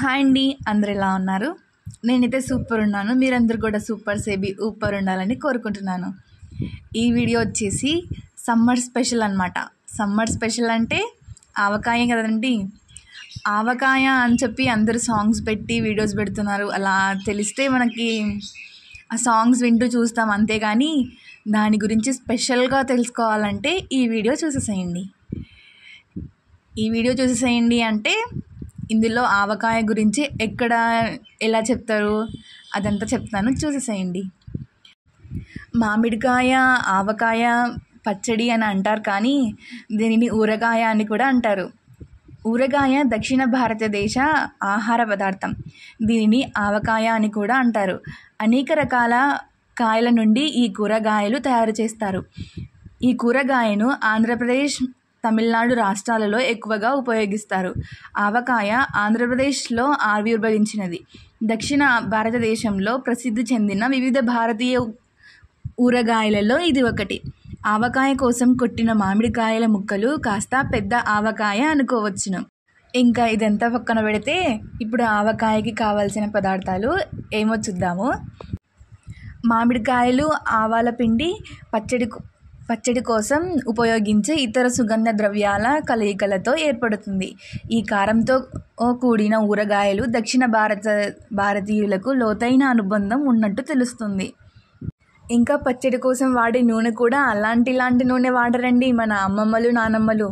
Hi అండి, అందరు ఎలా ఉన్నారు? నేనైతే సూపర్ ఉన్నాను. మీరందరూ కూడా సూపర్ సేబీ ఊపర్ ఉండాలని కోరుకుంటున్నాను. ఈ వీడియో వచ్చేసి సమ్మర్ స్పెషల్ అనమాట. సమ్మర్ స్పెషల్ అంటే ఆవకాయ కదండి. ఆవకాయ అని చెప్పి అందరూ సాంగ్స్ పెట్టి వీడియోస్ పెడుతున్నారు. అలా తెలిస్తే మనకి ఆ సాంగ్స్ వింటూ చూస్తాం, అంతేగాని దాని గురించి స్పెషల్గా తెలుసుకోవాలంటే ఈ వీడియో చూసేసేయండి అంటే ఇందులో ఆవకాయ గురించి ఎలా చెప్తారు అదంతా చెప్తాను, చూసేసేయండి. మామిడికాయ ఆవకాయ పచ్చడి అని అంటారు, కానీ దీనిని ఊరగాయ అని కూడా అంటారు. ఊరగాయ దక్షిణ భారతదేశ ఆహార పదార్థం. దీనిని ఆవకాయ అని కూడా అంటారు. అనేక రకాల కాయల నుండి ఈ కూరగాయలు తయారు చేస్తారు. ఈ కూరగాయను ఆంధ్రప్రదేశ్, తమిళనాడు రాష్ట్రాలలో ఎక్కువగా ఉపయోగిస్తారు. ఆవకాయ ఆంధ్రప్రదేశ్లో ఆవిర్భవించినది. దక్షిణ భారతదేశంలో ప్రసిద్ధి చెందిన వివిధ భారతీయ ఊరగాయలలో ఇది ఒకటి. ఆవకాయ కోసం కొట్టిన మామిడికాయల ముక్కలు కాస్త పెద్ద ఆవకాయ అనుకోవచ్చును. ఇంకా ఇదంతా పక్కన పెడితే ఇప్పుడు ఆవకాయకి కావాల్సిన పదార్థాలు ఏమో చూద్దాము. మామిడికాయలు, ఆవాల పిండి, పచ్చడి కోసం ఉపయోగించే ఇతర సుగంధ ద్రవ్యాల కలయికలతో ఏర్పడుతుంది. ఈ కారంతో కూడిన ఊరగాయలు దక్షిణ భారతీయులకు లోతైన అనుబంధం ఉన్నట్టు తెలుస్తుంది. ఇంకా పచ్చడి కోసం వాడే నూనె కూడా ఇలాంటి నూనె వాడరండి. మన అమ్మమ్మలు, నానమ్మలు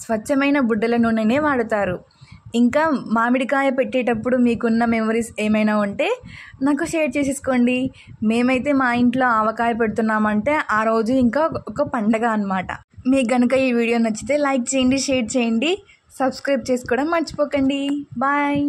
స్వచ్ఛమైన బుడ్డల నూనెనే వాడతారు. ఇంకా మామిడికాయ పెట్టేటప్పుడు మీకున్న మెమరీస్ ఏమైనా ఉంటే నాకు షేర్ చేసేసుకోండి. మేమైతే మా ఇంట్లో ఆవకాయ పెడుతున్నామంటే ఆ రోజు ఇంకా ఒక పండగ అన్నమాట. మీకు కనుక ఈ వీడియో నచ్చితే లైక్ చేయండి, షేర్ చేయండి, సబ్స్క్రైబ్ చేసుకోవడం మర్చిపోకండి. బాయ్.